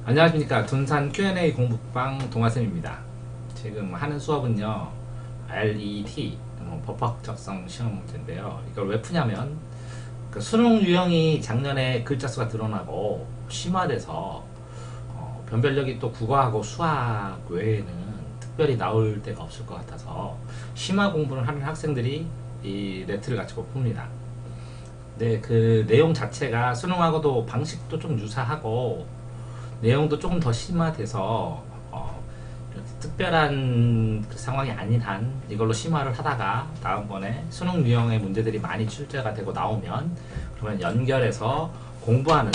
안녕하십니까. 둔산 Q&A 공부방 동아쌤입니다. 지금 하는 수업은요, RET, 법학 작성 시험 문제인데요. 이걸 왜 푸냐면, 그 수능 유형이 작년에 글자 수가 드러나고 심화돼서 변별력이 또 국어하고 수학 외에는 특별히 나올 데가 없을 것 같아서 심화 공부를 하는 학생들이 이 레트를 가지고 풉니다. 근데 그 내용 자체가 수능하고도 방식도 좀 유사하고 내용도 조금 더 심화돼서 특별한 그 상황이 아닌 한 이걸로 심화를 하다가 다음번에 수능 유형의 문제들이 많이 출제가 되고 나오면 그러면 연결해서 공부하는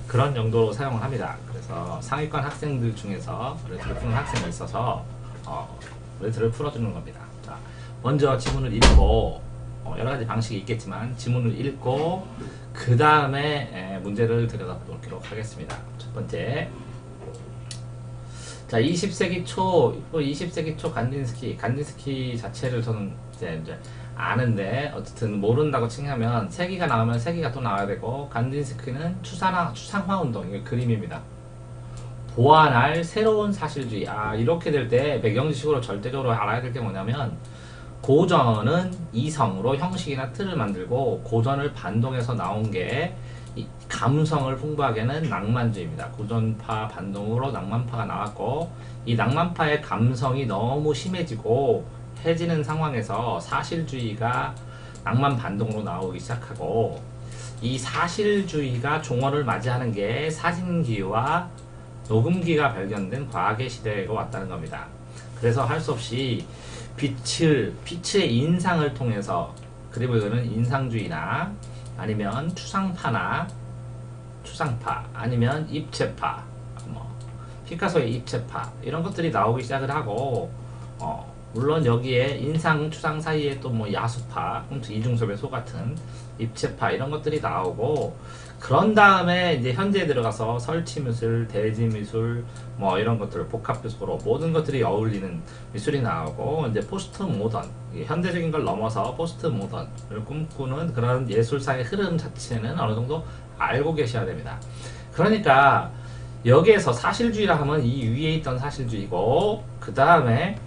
그런 용도로 사용을 합니다. 그래서 상위권 학생들 중에서 레트를 푸는 학생이 있어서 레트를 풀어주는 겁니다. 자, 먼저 지문을 읽고 여러가지 방식이 있겠지만 지문을 읽고 그 다음에 문제를 들여다보도록 하겠습니다. 첫 번째, 자, 20세기 초 간딘스키 자체를 저는 이제 아는데 어쨌든 모른다고 칭하면 세기가 나오면 세기가 또 나와야 되고, 간딘스키는 추상화 운동, 이게 그림입니다. 보완할 새로운 사실주의. 이렇게 될 때 배경지식으로 절대적으로 알아야 될 게 뭐냐면, 고전은 이성으로 형식이나 틀을 만들고 고전을 반동해서 나온 게 감성을 풍부하게 하는 낭만주의입니다. 고전파 반동으로 낭만파가 나왔고, 이 낭만파의 감성이 너무 심해지고 해지는 상황에서 사실주의가 낭만 반동으로 나오기 시작하고, 이 사실주의가 종언을 맞이하는 게 사진기와 녹음기가 발견된 과학의 시대가 왔다는 겁니다. 그래서 할 수 없이 빛의 인상을 통해서, 그리고 이거는 인상주의나 아니면 추상파 아니면 입체파, 피카소의 입체파 이런 것들이 나오기 시작을 하고, 물론 여기에 인상 추상 사이에 또 야수파, 이중섭의 소 같은 입체파 이런 것들이 나오고, 그런 다음에 이제 현대에 들어가서 설치미술, 대지미술, 이런 것들, 복합요소로 모든 것들이 어울리는 미술이 나오고, 이제 포스트 모던, 현대적인 걸 넘어서 포스트 모던을 꿈꾸는 그런 예술사의 흐름 자체는 어느 정도 알고 계셔야 됩니다. 그러니까 여기에서 사실주의라 하면 이 위에 있던 사실주의고, 그 다음에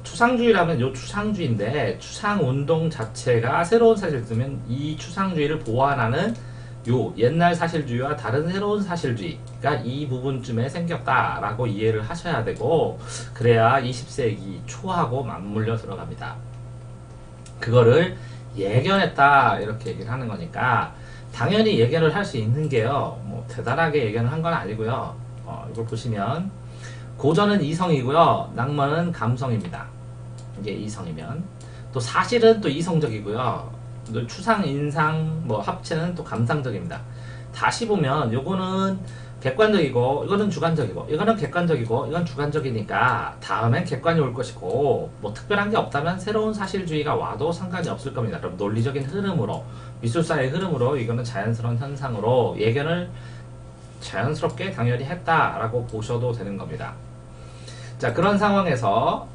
추상주의라면 요 추상주의인데, 추상운동 자체가 새로운 사실을 쓰면 이 추상주의를 보완하는 요 옛날 사실주의와 다른 새로운 사실주의가 이 부분쯤에 생겼다라고 이해를 하셔야 되고, 그래야 20세기 초하고 맞물려 들어갑니다. 그거를 예견했다 이렇게 얘기를 하는 거니까, 당연히 예견을 할 수 있는 게요, 대단하게 예견을 한 건 아니고요. 이걸 보시면 고전은 이성이고요, 낭만은 감성입니다. 이게 이성이면 또 사실은 또 이성적이고요, 추상, 인상, 합체는 또 감상적입니다. 다시 보면 요거는 객관적이고 이거는 주관적이고 이거는 객관적이고 이건 주관적이니까 다음엔 객관이 올 것이고, 특별한 게 없다면 새로운 사실주의가 와도 상관이 없을 겁니다. 그럼 논리적인 흐름으로, 미술사의 흐름으로 이거는 자연스러운 현상으로 예견을 자연스럽게 당연히 했다라고 보셔도 되는 겁니다. 자, 그런 상황에서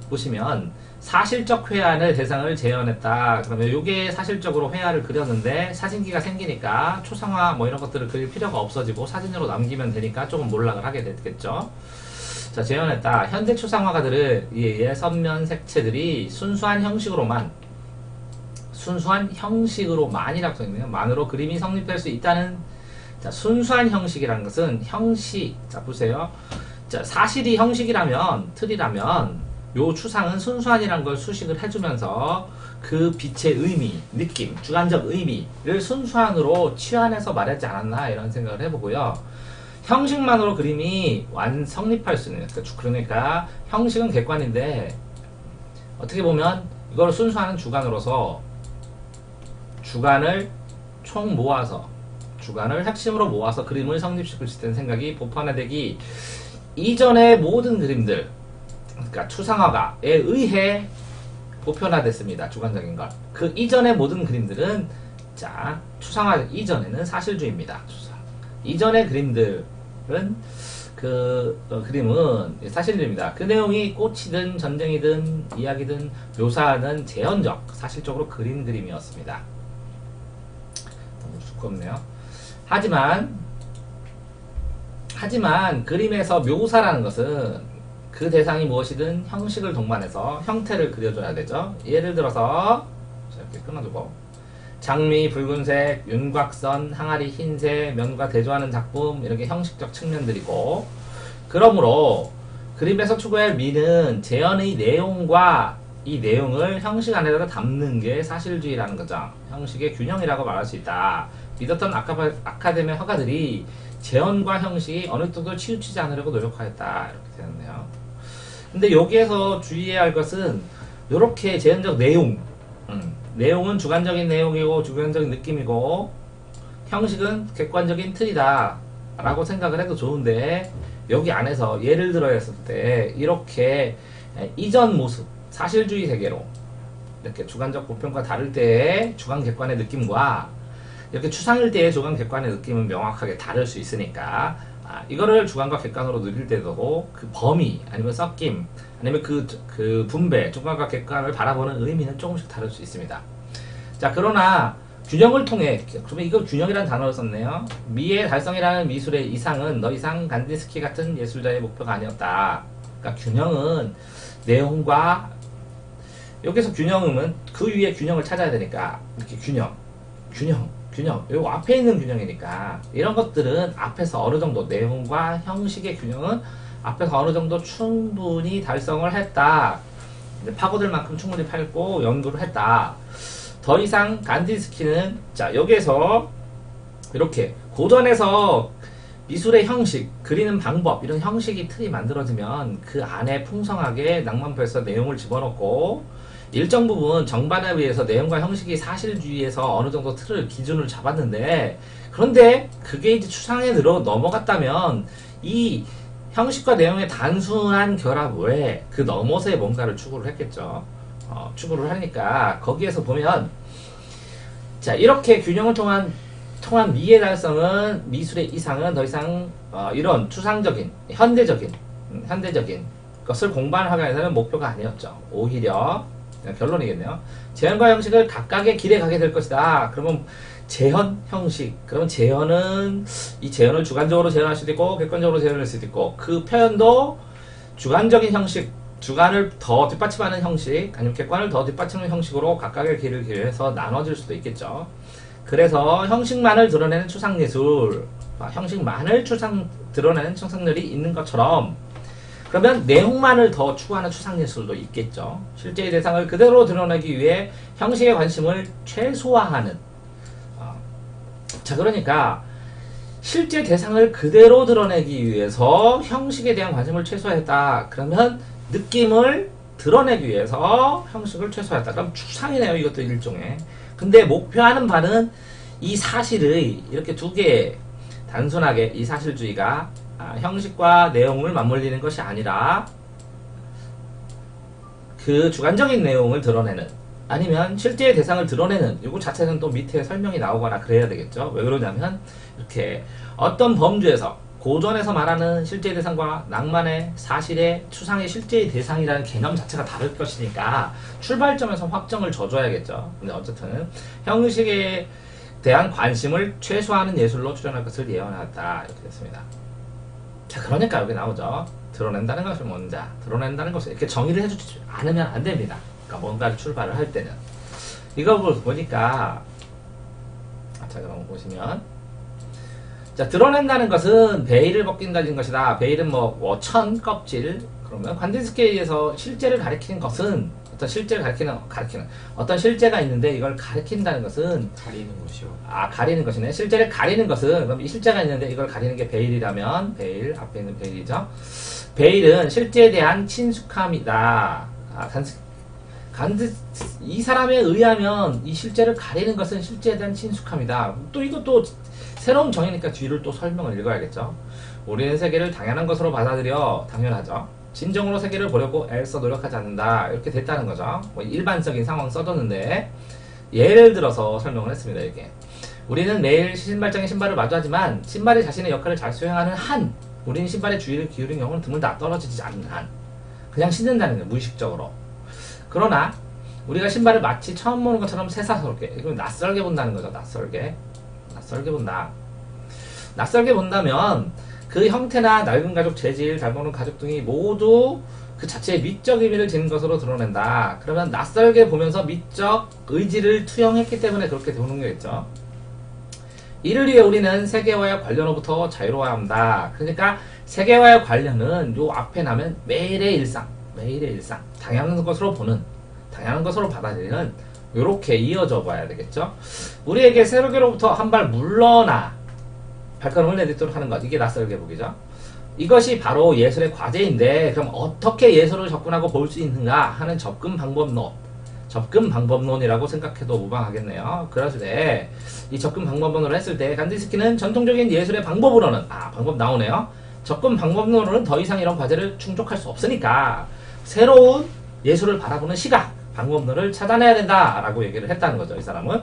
보시면 사실적 회화의 대상을 재현했다. 그러면 이게 사실적으로 회화를 그렸는데 사진기가 생기니까 초상화 이런 것들을 그릴 필요가 없어지고 사진으로 남기면 되니까 조금 몰락을 하게 됐겠죠. 자, 재현했다. 현대 초상화가들은 이 선면 색채들이 순수한 형식으로만이라고 써있네요. 만으로 그림이 성립될 수 있다는. 자, 순수한 형식이라는 것은 자, 보세요. 자, 사실이 형식이라면, 틀이라면 요 추상은 순수한이라는 걸 수식을 해주면서 그 빛의 의미, 느낌, 주관적 의미를 순수한으로 치환해서 말하지 않았나 이런 생각을 해보고요. 형식만으로 그림이 성립할 수 있는, 그러니까 형식은 객관인데 어떻게 보면 이걸 순수한 주관으로서 주관을 주관을 핵심으로 모아서 그림을 성립시킬 수 있다는 생각이 보편화되기 이전의 모든 그림들, 그러니까 추상화가에 의해 보편화됐습니다. 주관적인 것. 그 이전의 모든 그림들은, 추상화 이전에는 사실주의입니다. 이전의 그림들은 그림은 사실주의입니다. 그 내용이 꽃이든 전쟁이든 이야기든 묘사하는 재현적, 사실적으로 그린 그림이었습니다. 너무 두껍네요. 하지만 하지만 그림에서 묘사라는 것은 그 대상이 무엇이든 형식을 동반해서 형태를 그려줘야 되죠. 예를 들어서 이렇게 끊어주고 장미 붉은색, 윤곽선, 항아리 흰색, 면과 대조하는 작품 이렇게 형식적 측면들이고 그러므로 그림에서 추구할 미는 재현의 내용과 이 내용을 형식 안에다가 담는 게 사실주의라는 거죠. 형식의 균형이라고 말할 수 있다. 믿었던 아카데미 화가들이 재현과 형식이 어느 정도 치우치지 않으려고 노력하였다. 이렇게 되었네요. 근데 여기에서 주의해야 할 것은 이렇게 재현적 내용 내용은 주관적인 내용이고 주관적인 느낌이고 형식은 객관적인 틀이다 라고 생각을 해도 좋은데 여기 안에서 예를 들어 했을 때 이렇게 이전 모습 사실주의 세계로 이렇게 주관적 보편과 다를 때의 주관 객관의 느낌과 이렇게 추상일 때의 주관 객관의 느낌은 명확하게 다를 수 있으니까 이거를 주관과 객관으로 느낄 때도 그 범위 아니면 섞임 아니면 그 분배 주관과 객관을 바라보는 의미는 조금씩 다를 수 있습니다. 자 그러나 균형을 통해 그러면 이거 균형이라는 단어를 썼네요. 미의 달성이라는 미술의 이상은 더 이상 간디스키 같은 예술자의 목표가 아니었다. 그러니까 균형은 내용과 여기서 균형은 그 위에 균형을 찾아야 되니까 이렇게 균형 요 앞에 있는 균형이니까 이런 것들은 앞에서 어느 정도 내용과 형식의 균형은 앞에서 어느 정도 충분히 달성을 했다. 파고들 만큼 충분히 팔고 연구를 했다. 더 이상 간디스키는 자 여기에서 이렇게 고전에서 미술의 형식, 그리는 방법 이런 형식이 틀이 만들어지면 그 안에 풍성하게 낭만표에서 내용을 집어넣고 일정 부분 정반에 의해서 내용과 형식이 사실주의에서 어느 정도 틀을 기준을 잡았는데 그런데 그게 이제 추상에 넘어갔다면 이 형식과 내용의 단순한 결합 외에 그 넘어서의 뭔가를 추구를 했겠죠. 추구를 하니까 거기에서 보면 자 이렇게 균형을 통한 미의 달성은 미술의 이상은 더 이상 이런 추상적인 현대적인 것을 공부하기 위해서는 목표가 아니었죠. 오히려 결론이겠네요. 재현과 형식을 각각의 길에 가게 될 것이다. 그러면 재현, 형식. 그러면 재현은 이 재현을 주관적으로 재현할 수도 있고 객관적으로 재현할 수도 있고 그 표현도 주관적인 형식, 주관을 더 뒷받침하는 형식 아니면 객관을 더 뒷받침하는 형식으로 각각의 길을 기해서 나눠질 수도 있겠죠. 그래서 형식만을 드러내는 추상예술, 형식만을 드러내는 추상들이 있는 것처럼 그러면 내용만을 더 추구하는 추상예술도 있겠죠. 실제의 대상을 그대로 드러내기 위해 형식의 관심을 최소화하는 자 그러니까 실제 대상을 그대로 드러내기 위해서 형식에 대한 관심을 최소화했다. 그러면 느낌을 드러내기 위해서 형식을 최소화했다. 그럼 추상이네요. 이것도 일종의. 근데 목표하는 바는 이 사실의 이렇게 두 개 단순하게 이 사실주의가 형식과 내용을 맞물리는 것이 아니라 그 주관적인 내용을 드러내는 아니면 실제의 대상을 드러내는 이거 자체는 또 밑에 설명이 나오거나 그래야 되겠죠. 왜 그러냐면 이렇게 어떤 범주에서 고전에서 말하는 실제의 대상과 낭만의 사실의 추상의 실제의 대상이라는 개념 자체가 다를 것이니까 출발점에서 확정을 져줘야겠죠. 근데 어쨌든 형식에 대한 관심을 최소화하는 예술로 출현할 것을 예언하였다. 이렇게 됐습니다. 자 그러니까 여기 나오죠. 드러낸다는 것이 뭔지 드러낸다는 것을 이렇게 정의를 해주지 않으면 안 됩니다. 그러니까 뭔가를 출발을 할 때는 이걸 보니까 자 그럼 보시면 자 드러낸다는 것은 베일을 벗긴다는 것이다. 베일은 뭐 천 껍질 그러면 관디스키에서 실제를 가리키는 것은 어떤 실제를 가리키는 어떤 실제가 있는데 이걸 가리킨다는 것은 가리는 것이요. 가리는 것이네. 실제를 가리는 것은 그럼 이 실제가 있는데 이걸 가리는 게 베일이라면 베일 앞에 있는 베일이죠. 베일은 실제에 대한 친숙함이다. 이 사람에 의하면 이 실제를 가리는 것은 실제에 대한 친숙함이다. 또 이것도 새로운 정의니까 뒤를 또 설명을 읽어야겠죠. 우리는 세계를 당연한 것으로 받아들여 당연하죠. 진정으로 세계를 보려고 애써 노력하지 않는다. 이렇게 됐다는 거죠. 뭐 일반적인 상황 써뒀는데 예를 들어서 설명을 했습니다. 이게 우리는 매일 신발장에 신발을 마주하지만 신발이 자신의 역할을 잘 수행하는 한 우리는 신발에 주의를 기울이는 경우는 드물다. 떨어지지 않는 한 그냥 신는다는 거예요. 무의식적으로. 그러나 우리가 신발을 마치 처음 보는 것처럼 새사스럽게 이건 낯설게 본다는 거죠. 낯설게 본다. 낯설게 본다면 그 형태나 낡은 가죽, 재질, 잘 보는 가죽 등이 모두 그 자체의 미적 의미를 지닌 것으로 드러낸다. 그러면 낯설게 보면서 미적 의지를 투영했기 때문에 그렇게 되는 거겠죠. 이를 위해 우리는 세계와의 관련으로부터 자유로워야 한다. 그러니까 세계와의 관련은 요 앞에 나면 매일의 일상, 당연한 것으로 보는, 당연한 것으로 받아들이는 요렇게 이어져 봐야 되겠죠. 우리에게 세계로부터 한 발 물러나 발걸음을 내딛도록 하는 것, 이게 낯설게 보기죠. 이것이 바로 예술의 과제인데, 그럼 어떻게 예술을 접근하고 볼 수 있는가 하는 접근 방법론이라고 생각해도 무방하겠네요. 그랬을 때 이 접근 방법론을 했을 때 간디스키는 전통적인 예술의 방법으로는 방법 나오네요. 접근 방법론으로는 더 이상 이런 과제를 충족할 수 없으니까 새로운 예술을 바라보는 시각, 방법론을 찾아내야 된다라고 얘기를 했다는 거죠. 이 사람은.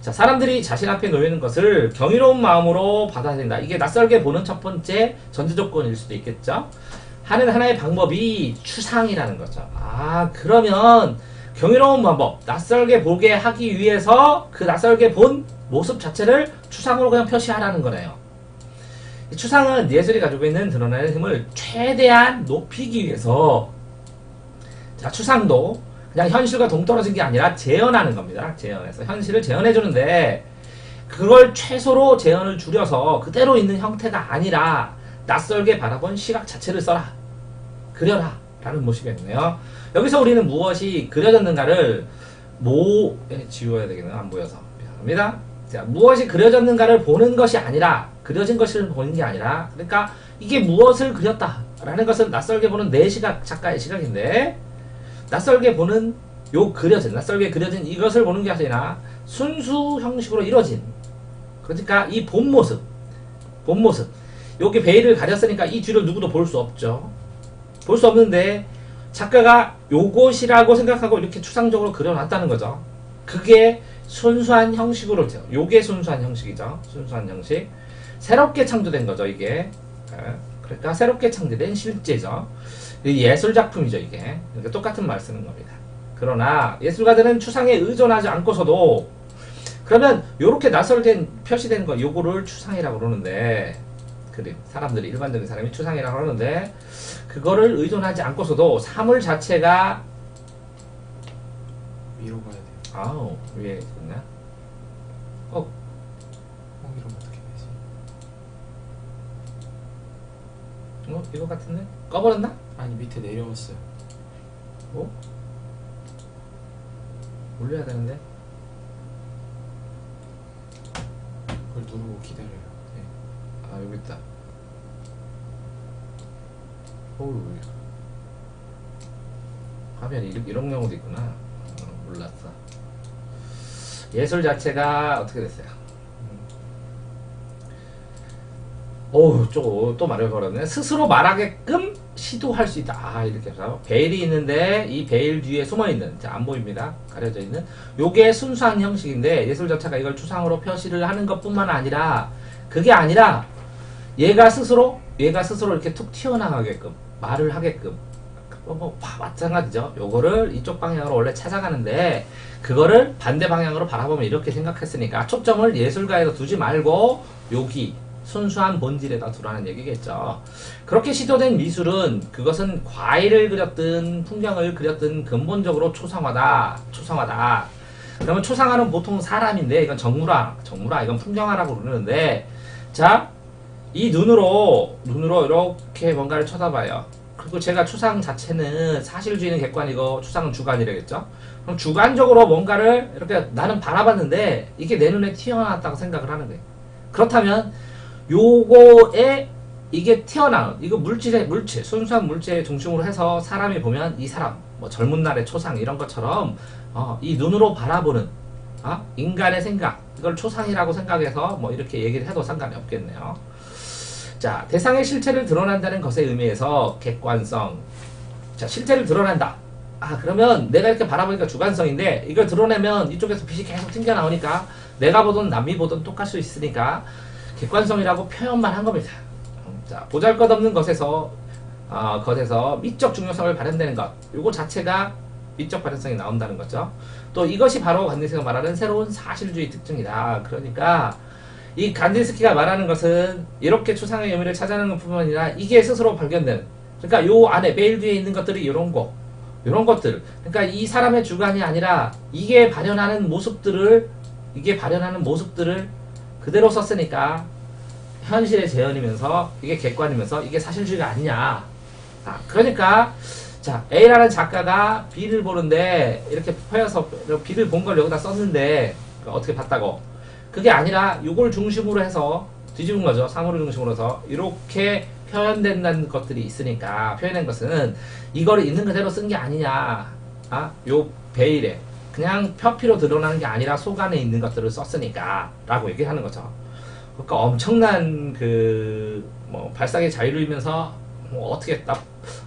자, 사람들이 자신 앞에 놓여있는 것을 경이로운 마음으로 받아들인다. 이게 낯설게 보는 첫 번째 전제조건일 수도 있겠죠. 하는 하나의 방법이 추상이라는 거죠. 그러면 경이로운 방법, 낯설게 보게 하기 위해서 그 낯설게 본 모습 자체를 추상으로 그냥 표시하라는 거네요. 이 추상은 예술이 가지고 있는 드러나는 힘을 최대한 높이기 위해서, 자, 추상도 그냥 현실과 동떨어진 게 아니라 재현하는 겁니다. 재현해서 현실을 재현해 주는데, 그걸 최소로 재현을 줄여서 그대로 있는 형태가 아니라 낯설게 바라본 시각 자체를 써라, 그려라 라는 모습이겠네요. 여기서 우리는 무엇이 그려졌는가를 지워야 되겠네요. 안 보여서 미안합니다. 자, 무엇이 그려졌는가를 보는 것이 아니라, 그려진 것을 보는 게 아니라, 그러니까 이게 무엇을 그렸다 라는 것은 낯설게 보는 내 시각, 작가의 시각인데, 낯설게 보는 낯설게 그려진 이것을 보는 게 아니라 순수 형식으로 이루어진, 그러니까 이 본 모습, 여기 베일을 가렸으니까 이 뒤를 누구도 볼 수 없죠. 볼 수 없는데 작가가 요것이라고 생각하고 이렇게 추상적으로 그려놨다는 거죠. 그게 순수한 형식으로, 요게 순수한 형식이죠. 순수한 형식. 새롭게 창조된 거죠, 이게. 그러니까 새롭게 창조된 실제죠. 예술작품이죠, 이게. 그러니까 똑같은 말 쓰는 겁니다. 그러나 예술가들은 추상에 의존하지 않고서도, 그러면 요렇게 낯설게 표시되는 거, 요거를 추상이라고 그러는데, 사람들이, 일반적인 사람이 추상이라고 그러는데, 그거를 의존하지 않고서도 사물 자체가 위로 가야 돼요. 위에 있나? 이러면 어떻게 되지? 이거 같은데? 꺼버렸나? 아니, 밑에 내려왔어요. 올려야 되는데? 그걸 누르고 기다려요. 네. 여기 있다. 화면이 이런 경우도 있구나. 몰랐어. 예술 자체가 어떻게 됐어요? 또 말해버렸네. 스스로 말하게끔 시도할 수 있다. 이렇게 해서 베일이 있는데 이 베일 뒤에 숨어있는, 안 보입니다. 가려져 있는 요게 순수한 형식인데, 예술 자체가 이걸 추상으로 표시를 하는 것 뿐만 아니라, 그게 아니라 얘가 스스로 이렇게 툭 튀어나가게끔 말을 하게끔, 마찬가지죠. 요거를 이쪽 방향으로 원래 찾아가는데 그거를 반대 방향으로 바라보면 이렇게 생각했으니까 초점을 예술가에다 두지 말고 여기 순수한 본질에다 두라는 얘기겠죠. 그렇게 시도된 미술은, 그것은 과일을 그렸든 풍경을 그렸든 근본적으로 초상화다. 그러면 초상화는 보통 사람인데, 이건 정물화, 이건 풍경화라고 그러는데, 자, 이 눈으로 이렇게 뭔가를 쳐다봐요. 그리고 제가 추상 자체는 사실주의는 객관이고 추상은 주관이라겠죠. 그럼 주관적으로 뭔가를 이렇게 나는 바라봤는데 이게 내 눈에 튀어나왔다고 생각을 하는 거예요. 그렇다면 요거에 이게 튀어나온, 이거 물체, 순수한 물체 중심으로 해서 사람이 보면 이 사람, 젊은 날의 초상 이런 것처럼 이 눈으로 바라보는 인간의 생각, 이걸 초상이라고 생각해서 이렇게 얘기를 해도 상관이 없겠네요. 자, 대상의 실체를 드러난다는 것에 의미에서 객관성. 자, 실체를 드러낸다. 그러면 내가 이렇게 바라보니까 주관성인데, 이걸 드러내면 이쪽에서 빛이 계속 튕겨나오니까 내가 보든 남이 보든 똑같을 수 있으니까 객관성이라고 표현만 한 겁니다. 자, 보잘것없는 것에서 미적 중요성을 발현되는 것, 요거 자체가 미적 발현성이 나온다는 거죠. 또 이것이 바로 간디스가 말하는 새로운 사실주의 특징이다. 그러니까 이 간디스키가 말하는 것은 이렇게 추상의 의미를 찾아내는 것뿐만 아니라 이게 스스로 발견되는, 그러니까 요 안에 베일 뒤에 있는 것들이 이런 거, 이런 것들, 그러니까 이 사람의 주관이 아니라 이게 발현하는 모습들을 그대로 썼으니까 현실의 재현이면서 이게 객관이면서 이게 사실주의가 아니냐. 그러니까 자, A라는 작가가 B를 보는데 이렇게 펴서 B를 본 걸 여기다 썼는데 어떻게 봤다고? 그게 아니라 이걸 중심으로 해서 뒤집은 거죠. 상호를 중심으로 해서 이렇게 표현된다는 것들이 있으니까, 표현한 것은 이거를 있는 그대로 쓴 게 아니냐. 요 베일에 그냥 표피로 드러나는 게 아니라 속 안에 있는 것들을 썼으니까 라고 얘기하는 거죠. 그러니까 엄청난 뭐 발상의 자유로이면서 뭐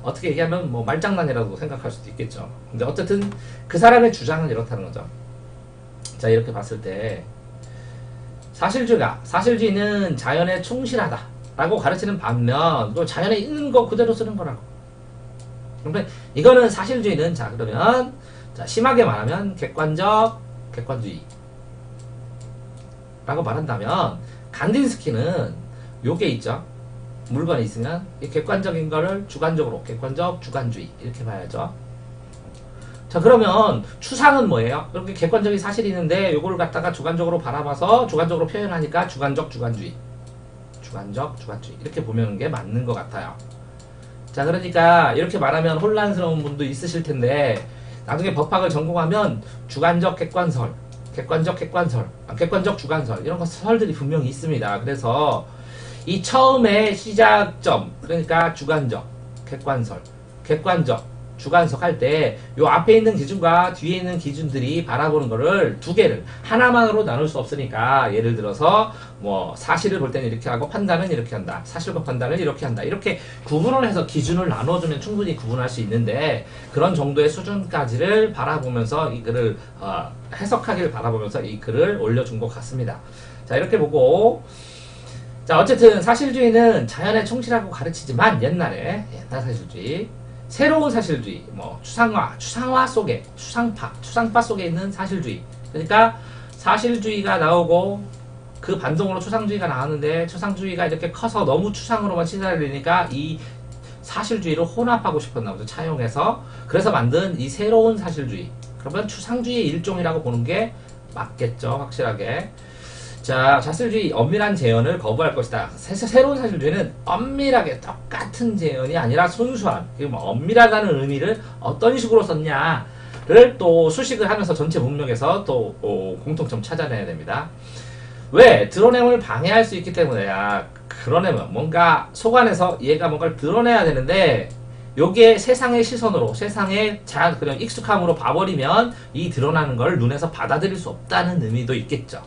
어떻게 얘기하면 뭐 말장난이라고 생각할 수도 있겠죠. 근데 어쨌든 그 사람의 주장은 이렇다는 거죠. 자, 이렇게 봤을 때 사실주의는 자연에 충실하다 라고 가르치는 반면 또 자연에 있는 거 그대로 쓰는 거라고. 그러면 이거는 사실주의는, 자 그러면 자 심하게 말하면 객관주의 라고 말한다면, 간딘스키는 요게 있죠. 물건이 있으면 이 객관적인 거를 주관적으로, 주관주의 이렇게 봐야죠. 자, 그러면 추상은 뭐예요? 이렇게 객관적인 사실이 있는데 요걸 갖다가 주관적으로 바라봐서 주관적으로 표현하니까 주관주의 이렇게 보면 게 맞는 것 같아요. 자, 그러니까 이렇게 말하면 혼란스러운 분도 있으실 텐데, 나중에 법학을 전공하면 주관적 객관설, 객관적 주관설, 이런 설들이 분명히 있습니다. 그래서 이 처음에 시작점, 그러니까 주관적 주관석 할 때 요 앞에 있는 기준과 뒤에 있는 기준들이 바라보는 거를 두 개를 하나만으로 나눌 수 없으니까, 예를 들어서 뭐 사실을 볼 때는 이렇게 하고 판단은 이렇게 한다, 사실과 판단은 이렇게 한다, 이렇게 구분을 해서 기준을 나눠주면 충분히 구분할 수 있는데, 그런 정도의 수준까지를 바라보면서 이 글을 해석하기를 바라보면서 이 글을 올려준 것 같습니다. 자, 이렇게 보고, 자, 어쨌든 사실주의는 자연에 충실하고 가르치지만, 옛날 사실주의, 새로운 사실주의, 뭐 추상화 속에, 추상파 속에 있는 사실주의. 그러니까 사실주의가 나오고 그 반동으로 추상주의가 나왔는데, 추상주의가 이렇게 커서 너무 추상으로만 치달리니까 이 사실주의를 혼합하고 싶었나 보죠. 차용해서. 그래서 만든 이 새로운 사실주의. 그러면 추상주의의 일종이라고 보는 게 맞겠죠, 확실하게. 자, 사실주의 엄밀한 재현을 거부할 것이다. 새로운 사실주의는 엄밀하게 똑같은 재현이 아니라 순수한, 엄밀하다는 의미를 어떤 식으로 썼냐를 또 수식을 하면서 전체 문맥에서 또 공통점 찾아내야 됩니다. 왜? 드러냄을 방해할 수 있기 때문에야. 그러려면 뭔가 속 안에서 얘가 뭔가를 드러내야 되는데, 요게 세상의 시선으로, 세상의 그냥 익숙함으로 봐버리면 이 드러나는 걸 눈에서 받아들일 수 없다는 의미도 있겠죠.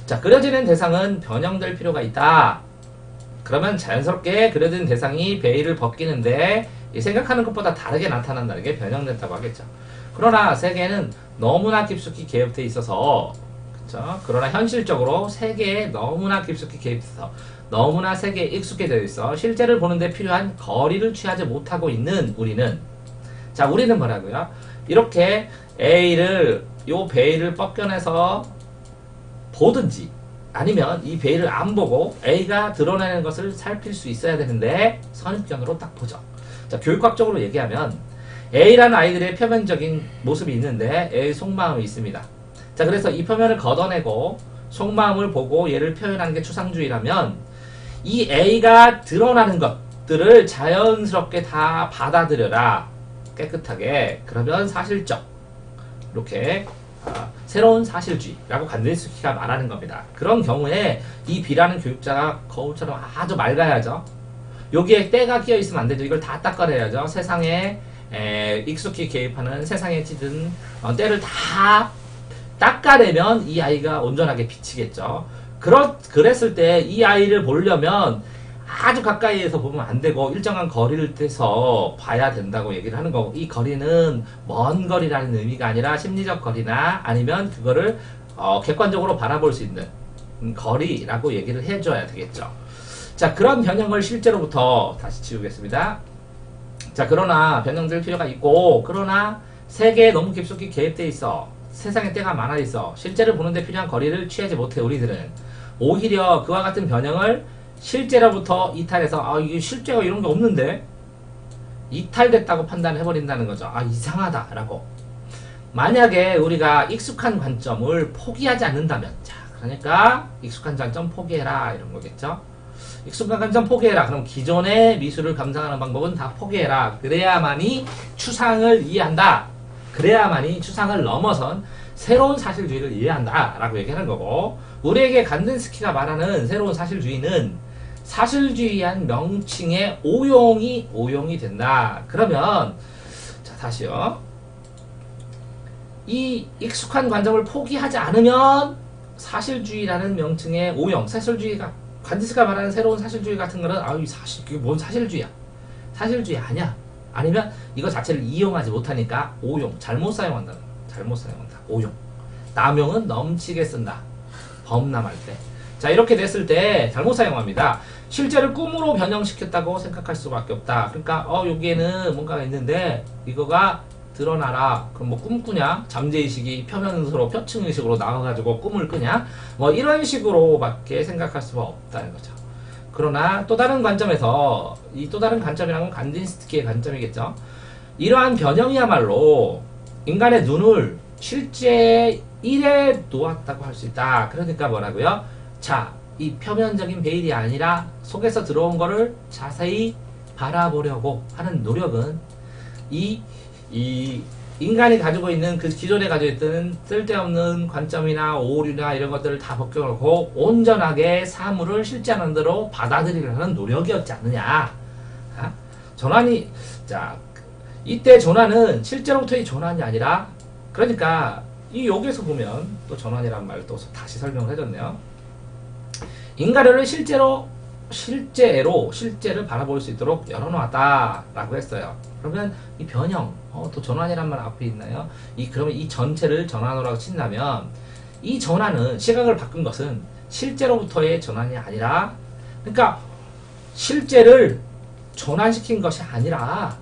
자, 그려지는 대상은 변형될 필요가 있다. 그러면 자연스럽게 그려진 대상이 베일을 벗기는데 생각하는 것보다 다르게 나타난다는 게 변형됐다고 하겠죠. 그러나 세계는 너무나 깊숙이 개입되어 있어서, 그쵸? 그러나 현실적으로 세계에 너무나 깊숙이 개입해서 너무나 세계에 익숙해져 있어 실제를 보는데 필요한 거리를 취하지 못하고 있는 우리는, 자, 우리는 뭐라고요? 이렇게 요 베일을 벗겨내서 보든지, 아니면 이 베일을 안 보고 A가 드러내는 것을 살필 수 있어야 되는데 선입견으로 딱 보죠. 자, 교육학적으로 얘기하면 A라는 아이들의 표면적인 모습이 있는데 A의 속마음이 있습니다. 자, 그래서 이 표면을 걷어내고 속마음을 보고 얘를 표현하는 게 추상주의라면, 이 A가 드러나는 것들을 자연스럽게 다 받아들여라, 깨끗하게. 그러면 사실적, 이렇게 새로운 사실주의라고 간디스키가 말하는 겁니다. 그런 경우에 이 B라는 교육자가 거울처럼 아주 맑아야죠. 여기에 때가 끼어 있으면 안 되죠. 이걸 다 닦아내야죠. 세상에 익숙히 개입하는, 세상에 찌든 때를 다 닦아내면 이 아이가 온전하게 비치겠죠. 그랬을 때 이 아이를 보려면 아주 가까이에서 보면 안 되고 일정한 거리를 떼서 봐야 된다고 얘기를 하는 거고, 이 거리는 먼 거리라는 의미가 아니라 심리적 거리나 아니면 그거를 객관적으로 바라볼 수 있는 거리라고 얘기를 해줘야 되겠죠. 자, 그런 변형을 실제로부터 다시 지우겠습니다. 자, 그러나 변형될 필요가 있고, 그러나 세계에 너무 깊숙이 개입돼 있어, 세상에 때가 많아 있어, 실제를 보는데 필요한 거리를 취하지 못해 우리들은. 오히려 그와 같은 변형을 실제로부터 이탈해서 아 이게 실제가 이런 게 없는데 이탈됐다고 판단해버린다는 거죠. 아 이상하다라고. 만약에 우리가 익숙한 관점을 포기하지 않는다면 자 그러니까 익숙한 관점 포기해라 이런 거겠죠. 익숙한 관점 포기해라. 그럼 기존의 미술을 감상하는 방법은 다 포기해라. 그래야만이 추상을 이해한다. 그래야만이 추상을 넘어선 새로운 사실주의를 이해한다 라고 얘기하는 거고, 우리에게 간딘스키가 말하는 새로운 사실주의는 사실주의한 명칭의 오용이 된다. 그러면 자 다시요. 이 익숙한 관점을 포기하지 않으면 사실주의라는 명칭의 오용, 사실주의가 간디스가 말하는 새로운 사실주의 같은 거는 아, 이 사실 그게 뭔 사실주의야? 사실주의 아니야. 아니면 이거 자체를 이용하지 못하니까 오용, 잘못 사용한다는 거야. 잘못 사용한다. 오용. 남용은 넘치게 쓴다. 범람할 때. 자 이렇게 됐을 때 잘못 사용합니다. 실제를 꿈으로 변형시켰다고 생각할 수밖에 없다. 그러니까 여기에는 뭔가가 있는데 이거가 드러나라. 그럼 뭐 꿈꾸냐? 잠재의식이 표면으로 표층의식으로 나와가지고 꿈을 꾸냐? 뭐 이런 식으로밖에 생각할 수가 없다는 거죠. 그러나 또 다른 관점에서 이 또 다른 관점이라는 건 간딘스키의 관점이겠죠. 이러한 변형이야말로 인간의 눈을 실제 일에 놓았다고 할 수 있다. 그러니까 뭐라고요? 자, 이 표면적인 베일이 아니라 속에서 들어온 거를 자세히 바라보려고 하는 노력은 이 인간이 가지고 있는 그 기존에 가지고 있던 쓸데없는 관점이나 오류나 이런 것들을 다 벗겨놓고 온전하게 사물을 실제하는 대로 받아들이려는 노력이었지 않느냐. 전환이, 자, 이때 전환은 실제로부터의 전환이 아니라, 그러니까 이 여기에서 보면 또 전환이란 말을 또 다시 설명을 해줬네요. 인간을 실제를 바라볼 수 있도록 열어놓았다라고 했어요. 그러면 이 변형, 또 전환이란 말 앞에 있나요? 그러면 이 전체를 전환으로 친다면 이 전환은 시각을 바꾼 것은 실제로부터의 전환이 아니라, 그러니까 실제를 전환시킨 것이 아니라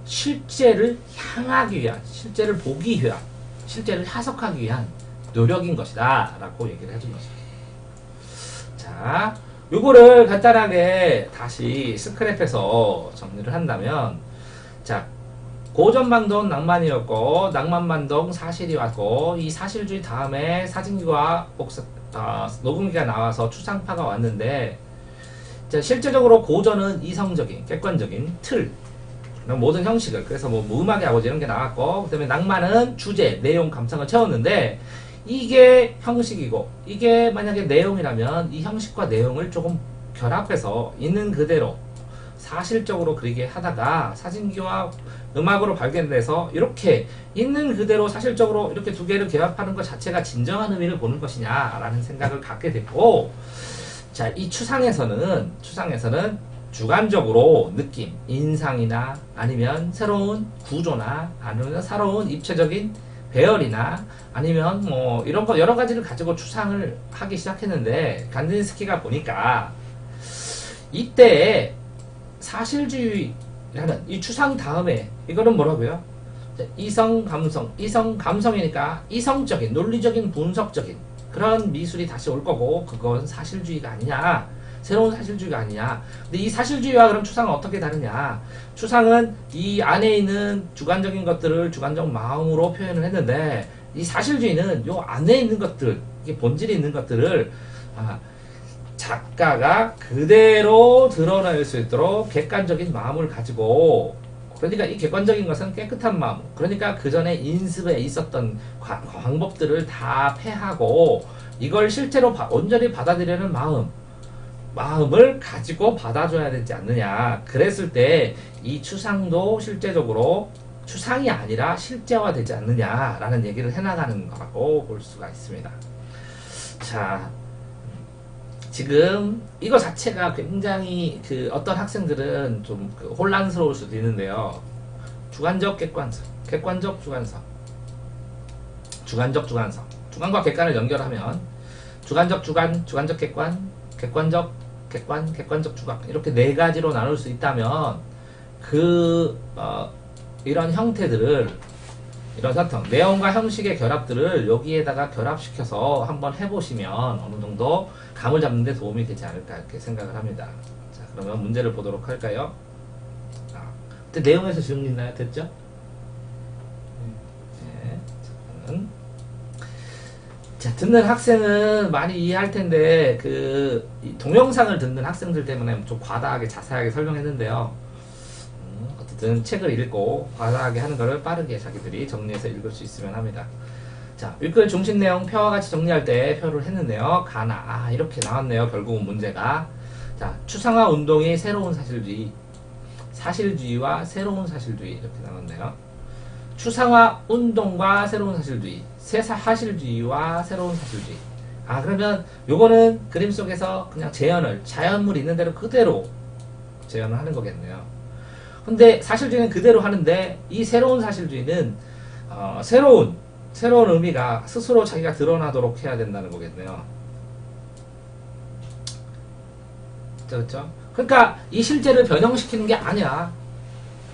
실제를 향하기 위한, 실제를 보기 위한, 실제를 해석하기 위한 노력인 것이다 라고 얘기를 해준 거죠. 자, 요거를 간단하게 다시 스크랩해서 정리를 한다면, 자, 고전반동 낭만이었고, 낭만반동 사실이 왔고, 이 사실주의 다음에 사진기와 녹음기가 나와서 추상파가 왔는데, 자, 실제적으로 고전은 이성적인, 객관적인 틀, 모든 형식을, 그래서 뭐 음악의 아버지 이런 게 나왔고, 그 다음에 낭만은 주제, 내용, 감상을 채웠는데, 이게 형식이고 이게 만약에 내용이라면 이 형식과 내용을 조금 결합해서 있는 그대로 사실적으로 그리게 하다가 사진기와 음악으로 발견돼서 이렇게 있는 그대로 사실적으로 이렇게 두 개를 결합하는 것 자체가 진정한 의미를 보는 것이냐라는 생각을 갖게 됐고, 자, 이 추상에서는 주관적으로 느낌, 인상이나 아니면 새로운 구조나 아니면 새로운 입체적인 배열이나 아니면 뭐 이런 거 여러 가지를 가지고 추상을 하기 시작했는데, 간딘스키가 보니까 이때 사실주의라는 이 추상 다음에 이거는 뭐라고요? 이성 감성이니까 이성적인, 논리적인, 분석적인 그런 미술이 다시 올 거고, 그건 사실주의가 아니냐, 새로운 사실주의가 아니냐. 근데 이 사실주의와 그럼 추상은 어떻게 다르냐? 추상은 이 안에 있는 주관적인 것들을 주관적 마음으로 표현을 했는데, 이 사실주의는 요 안에 있는 것들, 이게 본질이 있는 것들을 작가가 그대로 드러낼 수 있도록 객관적인 마음을 가지고, 그러니까 이 객관적인 것은 깨끗한 마음, 그러니까 그 전에 인습에 있었던 방법들을 다 폐하고 이걸 실제로 온전히 받아들이는 마음을 가지고 받아줘야 되지 않느냐. 그랬을 때 이 추상도 실제적으로 추상이 아니라 실제화되지 않느냐라는 얘기를 해나가는 거라고 볼 수가 있습니다. 자, 지금 이거 자체가 굉장히 어떤 학생들은 좀 혼란스러울 수도 있는데요. 주관적 객관성, 객관적 주관성, 주관적 주관성, 주관과 객관을 연결하면 주관적 주관, 주관적 객관, 객관적 객관, 객관적 주관, 이렇게 네 가지로 나눌 수 있다면 이런 형태들을 이런 선택, 내용과 형식의 결합들을 여기에다가 결합시켜서 한번 해보시면 어느 정도 감을 잡는 데 도움이 되지 않을까 이렇게 생각을 합니다. 자, 그러면 문제를 보도록 할까요? 그때 내용에서 정리나요? 됐죠? 네. 자, 그러면 자, 듣는 학생은 많이 이해할 텐데 이 동영상을 듣는 학생들 때문에 좀 과다하게 자세하게 설명했는데요. 어쨌든 책을 읽고 과다하게 하는 것을 빠르게 자기들이 정리해서 읽을 수 있으면 합니다. 자, 윗글 중심 내용 표와 같이 정리할 때 표를 했는데요. 이렇게 나왔네요. 결국은 문제가. 자, 추상화 운동이 새로운 사실주의, 사실주의와 새로운 사실주의 이렇게 나왔네요. 추상화 운동과 새로운 사실주의, 사실주의와 새로운 사실주의. 그러면 요거는 그림 속에서 그냥 자연물 있는 대로 그대로 재현을 하는 거겠네요. 근데 사실주의는 그대로 하는데 이 새로운 사실주의는 새로운 의미가 스스로 자기가 드러나도록 해야 된다는 거겠네요. 그렇죠? 그러니까 이 실제를 변형시키는 게 아니야.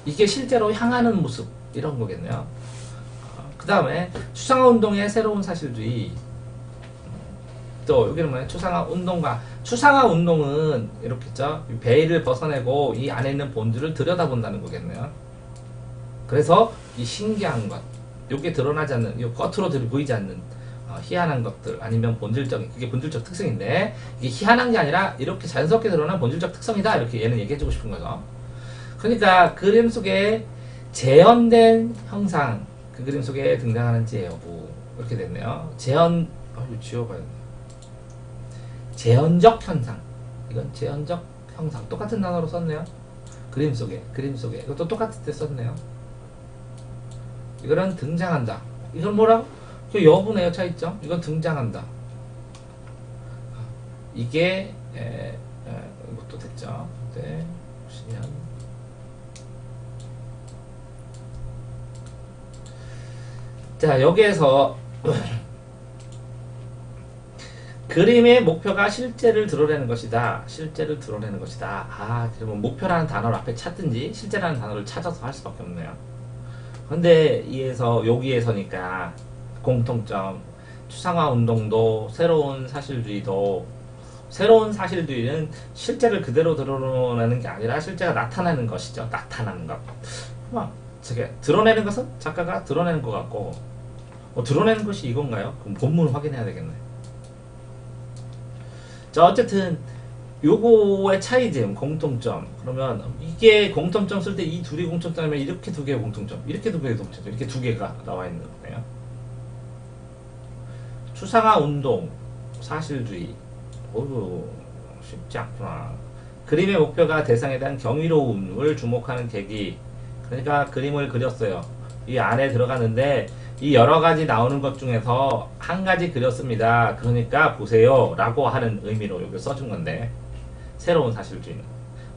이게 실제로 향하는 모습 이런 거겠네요. 그 다음에 추상화 운동의 새로운 사실주의. 또 여기는 뭐냐? 추상화 운동은 이렇게죠. 베일을 벗어내고 이 안에 있는 본질을 들여다본다는 거겠네요. 그래서 이 신기한 것, 이게 드러나지 않는, 이 겉으로 보이지 않는 희한한 것들 아니면 그게 본질적 특성인데 이게 희한한 게 아니라 이렇게 자연스럽게 드러난 본질적 특성이다 이렇게 얘는 얘기해주고 싶은 거죠. 그러니까 그림 속에 재현된 형상, 그 그림 속에 등장하는 여부 이렇게 됐네요. 이거 지워봐야겠네. 재현적 현상. 이건 재현적 형상. 똑같은 단어로 썼네요. 그림 속에. 이것도 똑같을 때 썼네요. 이거는 등장한다. 이건 뭐라고? 그 여부네요. 차이점. 이건 등장한다. 이게 이것도 됐죠. 네. 보시면 자, 여기에서 그림의 목표가 실제를 드러내는 것이다. 그러면 목표라는 단어를 앞에 찾든지 실제라는 단어를 찾아서 할 수밖에 없네요. 근데 여기에서니까 공통점, 추상화 운동도 새로운 사실주의는 실제를 그대로 드러내는 게 아니라 실제가 나타나는 것이죠. 나타나는 것. 드러내는 것은 작가가 드러내는 것 같고 드러내는 것이 이건가요? 그럼 본문을 확인해야 되겠네. 자, 어쨌든 요거의 차이점, 공통점. 그러면 이게 공통점 쓸 때 이 둘이 공통점이면 이렇게 두 개의 공통점, 이렇게 두 개의 공통점, 이렇게 두 개가 나와 있는 거네요. 추상화 운동, 사실주의. 쉽지 않구나. 그림의 목표가 대상에 대한 경이로움을 주목하는 계기. 그러니까 그림을 그렸어요. 이 안에 들어갔는데 이 여러 가지 나오는 것 중에서 한 가지 그렸습니다. 그러니까 보세요 라고 하는 의미로 여기 써준 건데, 새로운 사실주의는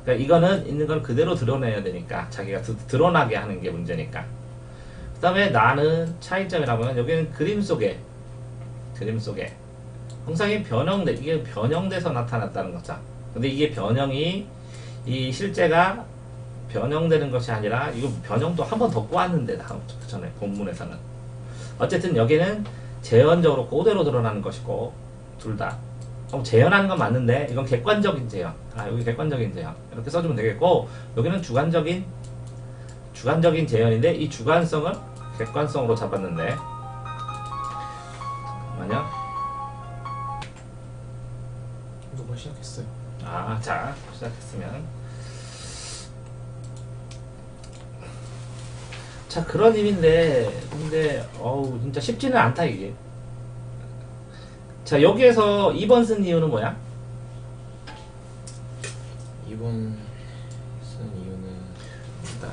그러니까 이거는 있는 걸 그대로 드러내야 되니까, 자기가 드러나게 하는 게 문제니까. 그 다음에 나는 차이점이라면 여기는 그림 속에 형상이 이게 변형돼서 나타났다는 거죠. 근데 이게 변형이 이 실제가 변형되는 것이 아니라, 이거 변형도 한 번 더 꼬았는데 그 전에 본문에서는 어쨌든 여기는 재현적으로 그대로 드러나는 것이고, 둘 다 재현하는 건 맞는데 이건 객관적인 재현. 여기 객관적인 재현 이렇게 써주면 되겠고, 여기는 주관적인 재현인데 이 주관성을 객관성으로 잡았는데, 잠깐만요. 누가 시작했어요? 자, 시작했으면 자, 그런 의미인데, 근데 진짜 쉽지는 않다 이게. 자, 여기에서 2번 쓴 이유는 뭐야? 2번 쓴 이유는 일단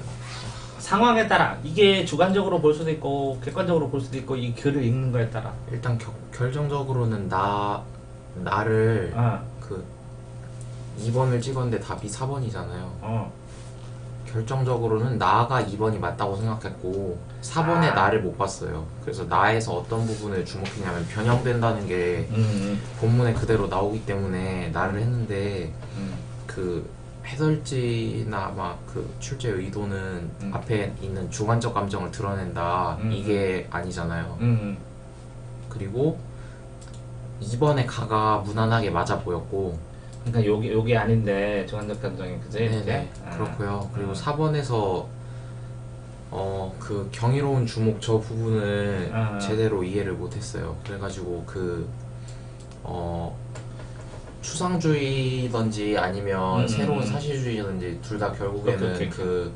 상황에 따라, 이게 주관적으로 볼 수도 있고 객관적으로 볼 수도 있고, 이 글을 읽는 거에 따라. 일단 결정적으로는 나를 그 2번을 찍었는데 답이 4번이잖아요. 결정적으로는 나가 2번이 맞다고 생각했고 4번에 나를 못 봤어요. 그래서 나에서 어떤 부분을 주목했냐면, 변형된다는 게 본문에 그대로 나오기 때문에 나를 했는데, 그 해설지나 막 그 출제 의도는 앞에 있는 주관적 감정을 드러낸다 이게 아니잖아요. 그리고 2번의 가가 무난하게 맞아 보였고, 그러니까 요게 아닌데 주관적 감정이 그제 네네 그렇고요. 그리고 4번에서 그 경이로운 주목 저 부분을 제대로 이해를 못했어요. 그래가지고 추상주의든지 아니면 새로운 사실주의든지 둘 다 결국에는 그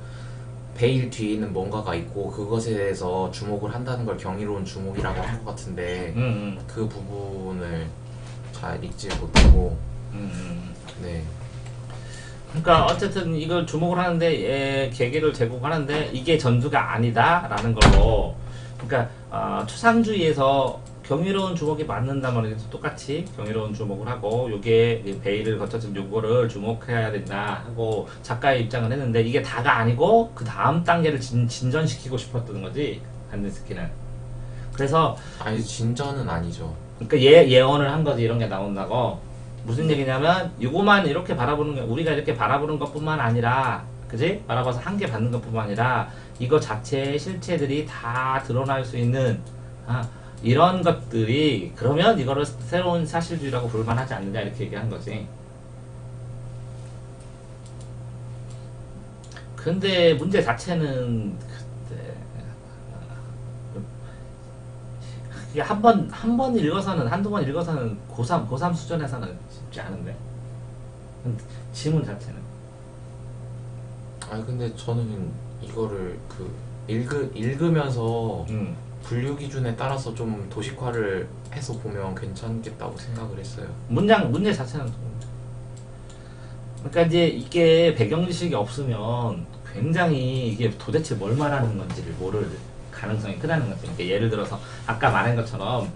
베일 뒤에 있는 뭔가가 있고 그것에 대해서 주목을 한다는 걸 경이로운 주목이라고 한 것 같은데 그 부분을 잘 읽지 못하고 네. 그러니까 어쨌든 이걸 주목을 하는데 계기를 제공하는데 이게 전두가 아니다라는 걸로 그러니까 추상주의에서 경이로운 주목이 맞는다면 이것도 똑같이 경이로운 주목을 하고 요게 베일을 거쳐서 요거를 주목해야 된다 하고 작가의 입장을 했는데 이게 다가 아니고 그 다음 단계를 진전시키고 싶었던 거지 간디스키는. 그래서 아니 진전은 아니죠. 그러니까 예언을 한 거지 이런 게 나온다고. 무슨 얘기냐면 요거만 이렇게 바라보는 게 우리가 이렇게 바라보는 것뿐만 아니라 그지? 바라봐서 한계 받는 것뿐만 아니라 이거 자체의 실체들이 다 드러날 수 있는 이런 것들이 그러면 이거를 새로운 사실주의라고 부를만하지 않느냐 이렇게 얘기한 거지. 근데 문제 자체는 그때 이게 한 번 읽어서는 한두 번 읽어서는 고3 수준에서는 쉽지 않은데 지문 자체는. 아니 근데 저는 이거를 읽으면서 분류 기준에 따라서 좀 도식화를 해서 보면 괜찮겠다고 생각을 했어요. 문제 자체는 그러니까 이제 이게 배경 지식이 없으면 굉장히 이게 도대체 뭘 말하는 건지를 모를 가능성이 크다는 거죠. 그러니까 예를 들어서 아까 말한 것처럼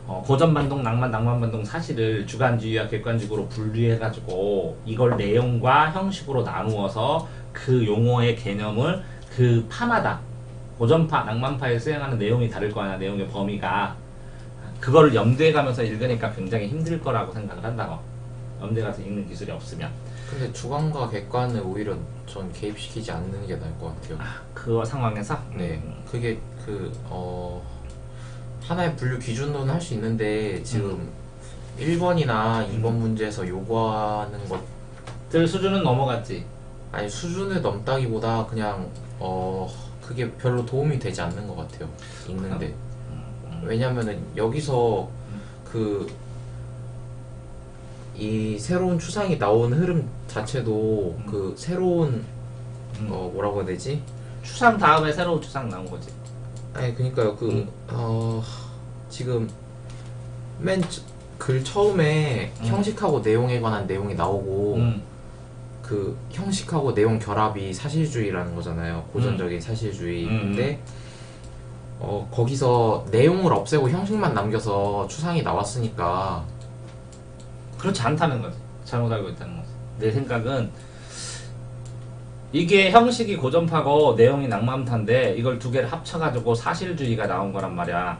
고전반동, 낭만반동 사실을 주관주의와 객관적으로 분류해가지고 이걸 내용과 형식으로 나누어서 그 용어의 개념을 그 파마다 고전파, 낭만파에 수행하는 내용이 다를 거 아니야. 내용의 범위가. 그거를 염두에 가면서 읽으니까 굉장히 힘들 거라고 생각을 한다고. 염두에 가서 읽는 기술이 없으면. 근데 주관과 객관을 오히려 전 개입시키지 않는 게 나을 것 같아요. 그 상황에서? 네. 그게 하나의 분류 기준으로는 할 수 있는데 지금 1번이나 2번 문제에서 요구하는 것들 수준은 넘어갔지. 아니 수준을 넘다기보다 그냥 그게 별로 도움이 되지 않는 것 같아요. 읽는데. 왜냐면은 여기서 이 새로운 추상이 나온 흐름 자체도 그 새로운 뭐라고 해야 되지? 추상 다음에 새로운 추상 나온 거지. 아니 그니까요. 지금 글 처음에 형식하고 내용에 관한 내용이 나오고 그 형식하고 내용 결합이 사실주의라는 거잖아요. 고전적인 사실주의. 근데 거기서 내용을 없애고 형식만 남겨서 추상이 나왔으니까 그렇지 않다는 거지. 잘못 알고 있다는 거지. 내 생각은 이게 형식이 고전파고 내용이 낭만파인데 이걸 두 개를 합쳐가지고 사실주의가 나온 거란 말이야.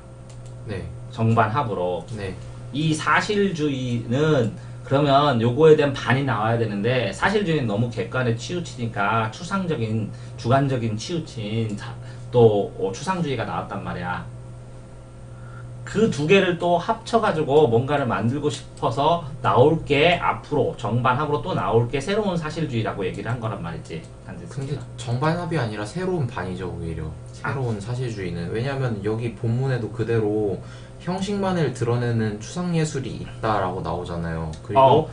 네. 정반합으로. 네. 이 사실주의는 그러면 요거에 대한 반이 나와야 되는데 사실주의는 너무 객관에 치우치니까 추상적인 주관적인 치우친 또 추상주의가 나왔단 말이야. 그 두 개를 또 합쳐가지고 뭔가를 만들고 싶어서 나올 게 앞으로 정반합으로 또 나올 게 새로운 사실주의라고 얘기를 한 거란 말이지. 근데 정반합이 아니라 새로운 반이죠. 오히려 새로운 사실주의는. 왜냐면 여기 본문에도 그대로 형식만을 드러내는 추상예술이 있다라고 나오잖아요. 그리고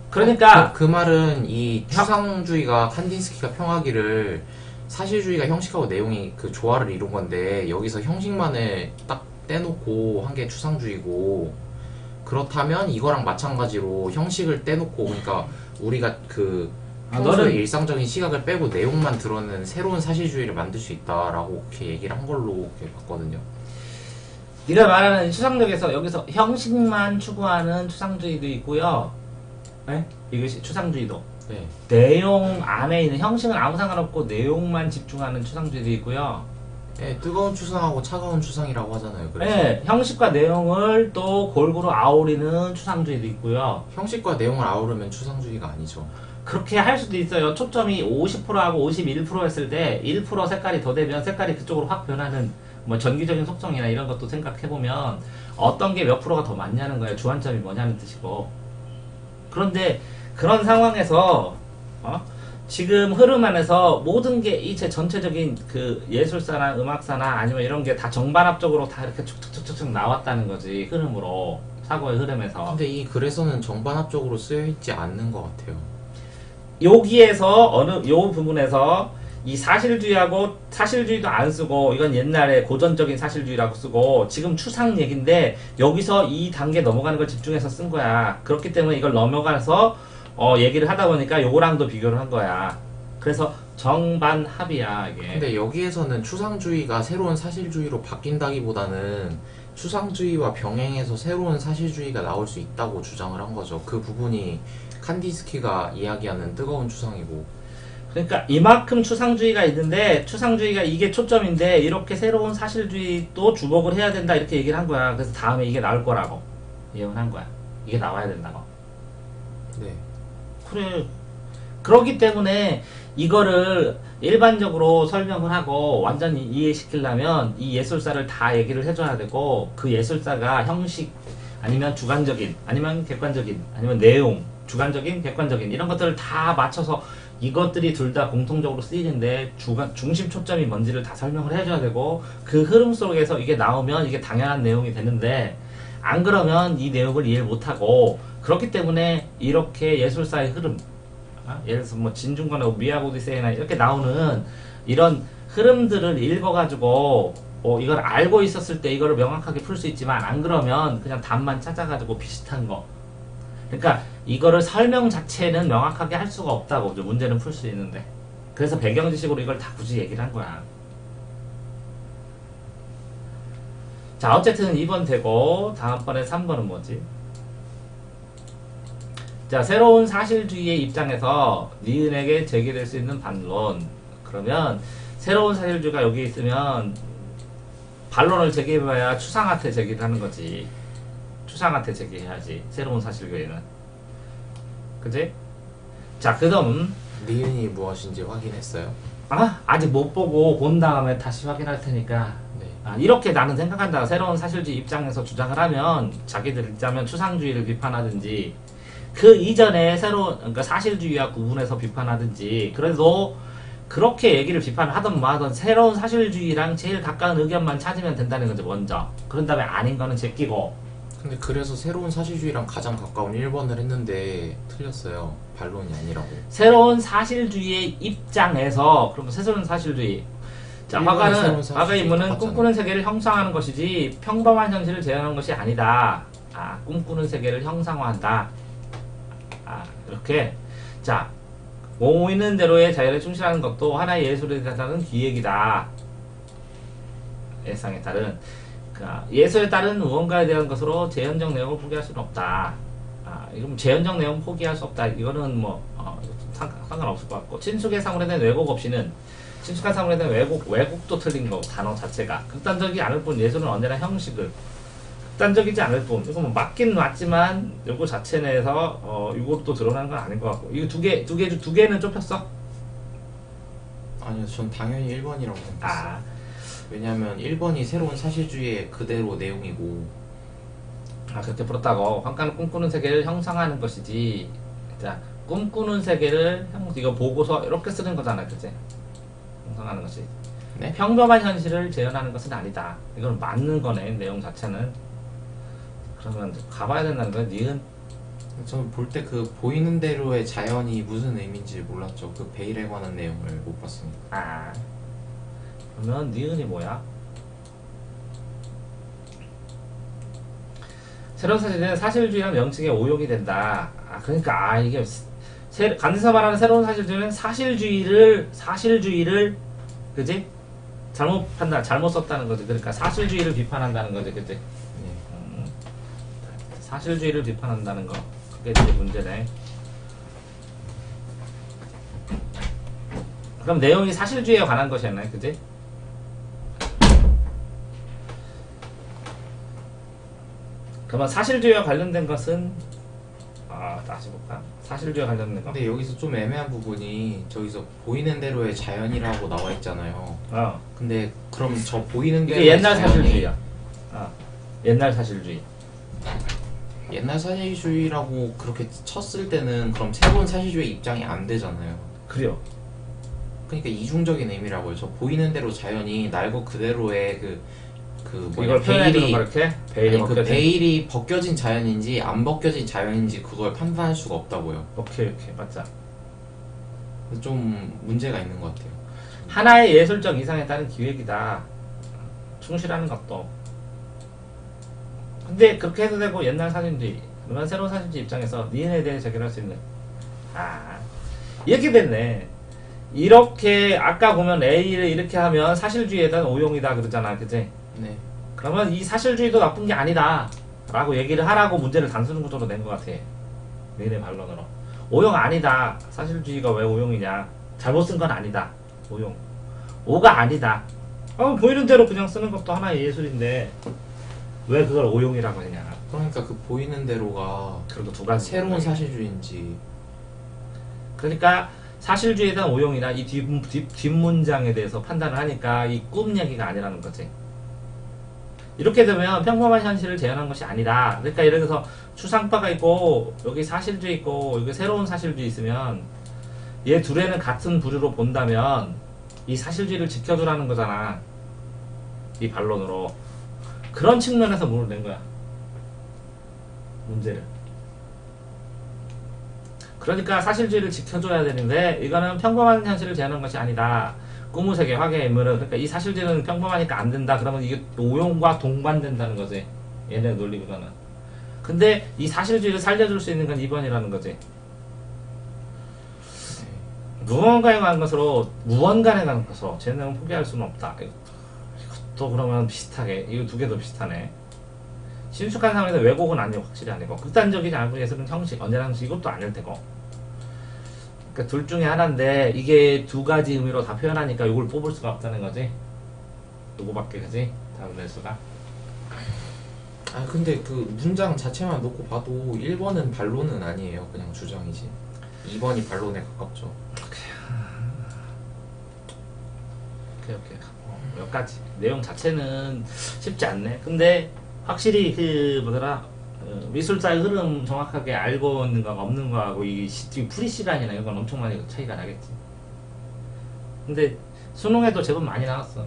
그러니까 그 말은 이 추상주의가 칸딘스키가 평하기를 사실주의가 형식하고 내용이 그 조화를 이룬 건데 여기서 형식만을 딱 떼놓고 한 게 추상주의고, 그렇다면 이거랑 마찬가지로 형식을 떼놓고 그러니까 우리가 평소의 일상적인 시각을 빼고 내용만 드러내는 새로운 사실주의를 만들 수 있다라고 이렇게 얘기를 한 걸로 이렇게 봤거든요. 네가 말하는 추상적에서 여기서 형식만 추구하는 추상주의도 있고요. 네? 이것이 추상주의도. 네. 내용 안에 있는 형식은 아무 상관없고 내용만 집중하는 추상주의도 있고요. 네, 뜨거운 추상하고 차가운 추상이라고 하잖아요. 그래서 네, 형식과 내용을 또 골고루 아우리는 추상주의도 있고요. 형식과 내용을 아우르면 추상주의가 아니죠. 그렇게 할 수도 있어요. 초점이 50%하고 51% 했을 때 1% 색깔이 더 되면 색깔이 그쪽으로 확 변하는 뭐 전기적인 속성이나 이런 것도 생각해보면 어떤 게 몇 프로가 더 많냐는 거예요. 주안점이 뭐냐는 뜻이고. 그런데 그런 상황에서 지금 흐름 안에서 모든 게 이제 전체적인 그 예술사나 음악사나 아니면 이런 게 다 정반합적으로 다 이렇게 쭉쭉쭉쭉 나왔다는 거지. 흐름으로. 사고의 흐름에서. 근데 이 글에서는 정반합적으로 쓰여 있지 않는 것 같아요. 여기에서 요 부분에서 이 사실주의하고 사실주의도 안 쓰고 이건 옛날에 고전적인 사실주의라고 쓰고 지금 추상 얘기인데 여기서 이 단계 넘어가는 걸 집중해서 쓴 거야. 그렇기 때문에 이걸 넘어가서 얘기를 하다 보니까 요거랑도 비교를 한 거야. 그래서 정반합이야 이게. 근데 여기에서는 추상주의가 새로운 사실주의로 바뀐다기보다는 추상주의와 병행해서 새로운 사실주의가 나올 수 있다고 주장을 한 거죠. 그 부분이 칸디스키가 이야기하는 뜨거운 추상이고. 그러니까 이만큼 추상주의가 있는데 추상주의가 이게 초점인데 이렇게 새로운 사실주의도 주목을 해야 된다 이렇게 얘기를 한 거야. 그래서 다음에 이게 나올 거라고 예언을 한 거야. 이게 나와야 된다고. 네. 그래. 그렇기 때문에 이거를 일반적으로 설명을 하고 완전히 이해시키려면 이 예술사를 다 얘기를 해줘야 되고 그 예술사가 형식 아니면 주관적인 아니면 객관적인 아니면 내용 주관적인 객관적인 이런 것들을 다 맞춰서 이것들이 둘 다 공통적으로 쓰이는데 중심 초점이 뭔지를 다 설명을 해줘야 되고 그 흐름 속에서 이게 나오면 이게 당연한 내용이 되는데 안 그러면 이 내용을 이해를 못하고 그렇기 때문에 이렇게 예술사의 흐름 예를 들어서 뭐 진중권의 미학 오디세이나 이렇게 나오는 이런 흐름들을 읽어가지고 이걸 알고 있었을 때 이거를 명확하게 풀 수 있지만 안 그러면 그냥 답만 찾아가지고 비슷한 거 그러니까 이거를 설명 자체는 명확하게 할 수가 없다고 문제는 풀 수 있는데 그래서 배경 지식으로 이걸 다 굳이 얘기를 한 거야. 자 어쨌든 2번 되고 다음번에 3번은 뭐지? 자 새로운 사실주의의 입장에서 니은에게 제기될 수 있는 반론. 그러면 새로운 사실주의가 여기 있으면 반론을 제기해봐야 추상한테 제기를 하는 거지. 추상한테 제기해야지 새로운 사실주의는. 그지? 자 그다음 니은이 무엇인지 확인했어요? 아직 못 보고 본 다음에 다시 확인할 테니까 네. 이렇게 나는 생각한다. 새로운 사실주의 입장에서 주장을 하면 자기들 입장은 추상주의를 비판하든지 그 이전에 새로운 그러니까 사실주의와 구분해서 비판하든지 그래도 그렇게 얘기를 비판하든 뭐하든 새로운 사실주의랑 제일 가까운 의견만 찾으면 된다는 거죠 먼저. 그런 다음에 아닌 거는 제끼고. 근데 그래서 새로운 사실주의랑 가장 가까운 1번을 했는데 틀렸어요. 반론이 아니라고. 새로운 사실주의의 입장에서 그러면 새로운 사실주의 자 화가 인문은 꿈꾸는 세계를 형상화하는 것이지 평범한 현실을 재현하는 것이 아니다. 꿈꾸는 세계를 형상화한다. 이렇게 자 모이는 대로의 자유를 충실하는 것도 하나의 예술에 따른 기획이다. 예상에 따른 예술에 따른 무언가에 대한 것으로 재현적 내용을 포기할 수는 없다. 이건 재현적 내용 포기할 수 없다. 이거는 뭐 상관없을 것 같고 친숙의 사물에 대한 왜곡 없이는 친숙한 사물에 대한 왜곡도 틀린 거 단어 자체가 극단적이지 않을 뿐 예술은 언제나 형식을 극단적이지 않을 뿐 이거 뭐 맞긴 맞지만 요거 자체 내에서 이것도 드러나는 건 아닌 것 같고 이거 두 개는 좁혔어? 아니요, 전 당연히 1번이라고 생각했어요. 왜냐면 1번이 새로운 사실주의의 그대로 내용이고. 그렇게 풀었다고. 환가는 꿈꾸는 세계를 형상화하는 것이지. 자, 꿈꾸는 세계를 이거 보고서 이렇게 쓰는 거잖아, 그치? 형상하는 것이. 네? 평범한 현실을 재현하는 것은 아니다. 이건 맞는 거네, 내용 자체는. 그러면 가봐야 된다는 거야, 니은? 저는 볼 때 그 보이는 대로의 자연이 무슨 의미인지 몰랐죠. 그 베일에 관한 내용을 못 봤으니까. 그러면 니은이 뭐야? 새로운 사실은 사실주의란 명칭에 오용이 된다. 그러니까 이게 간디사 말하는 새로운 사실주의는 사실주의를 그지? 잘못 썼다는 거지. 그러니까 사실주의를 비판한다는 거지, 그지? 네. 사실주의를 비판한다는 거. 그게 이제 문제네. 그럼 내용이 사실주의에 관한 것이었나요, 그지? 그러면 사실주의와 관련된 것은 다시 볼까? 사실주의 관련된 거. 근데 여기서 좀 애매한 부분이 저기서 보이는 대로의 자연이라고 나와 있잖아요. 근데 그럼 저 보이는 이게 대로의 옛날 자연이 사실주의야. 옛날 사실주의. 옛날 사실주의라고 그렇게 쳤을 때는 그럼 새로운 사실주의 입장이 안 되잖아요. 그래요. 그러니까 이중적인 의미라고요. 저 보이는 대로 자연이 날 것 그대로의 이걸 표현해주는 거 이렇게 베일이 아니, 그 벗겨진. 베일이 벗겨진 자연인지 안 벗겨진 자연인지 그걸 판단할 수가 없다고요. 오케이 맞자. 그래서 좀 문제가 있는 것 같아요. 하나의 예술적 이상에 따른 기획이다. 충실하는 것도. 근데 그렇게 해도 되고 옛날 사진주의 그러면 새로운 사진주의 입장에서 니은에 대해 제기할 수 있는 이렇게 됐네. 이렇게 아까 보면 A를 이렇게 하면 사실주의에 대한 오용이다 그러잖아, 그치? 네. 그러면 이 사실주의도 나쁜 게 아니다 라고 얘기를 하라고 문제를 단순 구조로 낸 것 같아. 니네 반론으로 오용 아니다. 사실주의가 왜 오용이냐, 잘못 쓴 건 아니다. 오용 오가 아니다. 보이는 대로 그냥 쓰는 것도 하나의 예술인데 왜 그걸 오용이라고 하냐. 그러니까 그 보이는 대로가 그리고 두 가지 새로운 사실주의인지. 그러니까 사실주의에 대한 오용이나 이 뒷문장에 대해서 판단을 하니까 이 꿈 얘기가 아니라는 거지. 이렇게 되면 평범한 현실을 재현한 것이 아니다. 그러니까 예를 들어서 추상파가 있고 여기 사실주의 있고 여기 새로운 사실주의 있으면 얘 둘에는 같은 부류로 본다면 이 사실주의를 지켜주라는 거잖아. 이 반론으로. 그런 측면에서 문을 낸 거야. 문제를. 그러니까 사실주의를 지켜줘야 되는데 이거는 평범한 현실을 재현한 것이 아니다. 꿈의 세계, 화계의 인물은. 그러니까 이 사실주의는 평범하니까 안 된다. 그러면 이게 오용과 동반된다는 거지. 얘네 논리보다는. 근데 이 사실주의를 살려줄 수 있는 건 2번이라는 거지. 무언가에 관한 것으로 무언가에 관한 것으로 재능을 포기할 수는 없다. 이것도 그러면 비슷하게 이거 두 개도 비슷하네. 신숙한 상황에서 왜곡은 아니고 확실히 아니고 극단적이지 않고 예술은 형식, 언제나 형식 이것도 아닐 테고. 그러니까 둘 중에 하나인데 이게 두 가지 의미로 다 표현하니까 이걸 뽑을 수가 없다는 거지. 누구밖에 그지? 다음 낼수가. 근데 그 문장 자체만 놓고 봐도 1번은 반론은 아니에요. 그냥 주장이지. 2번이 반론에 가깝죠. 오케이. 몇 가지 내용 자체는 쉽지 않네. 근데 확실히 그 뭐더라, 미술사의 흐름 정확하게 알고 있는 거가 없는 거하고 이 풀이 시간이나 이런 건 엄청 많이 차이가 나겠지. 근데 수능에도 제법 많이 나왔어.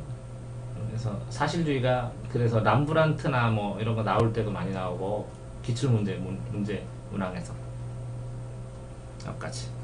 그래서 사실주의가 그래서 람브란트나 뭐 이런 거 나올 때도 많이 나오고 기출 문제 문항에서 여기까지.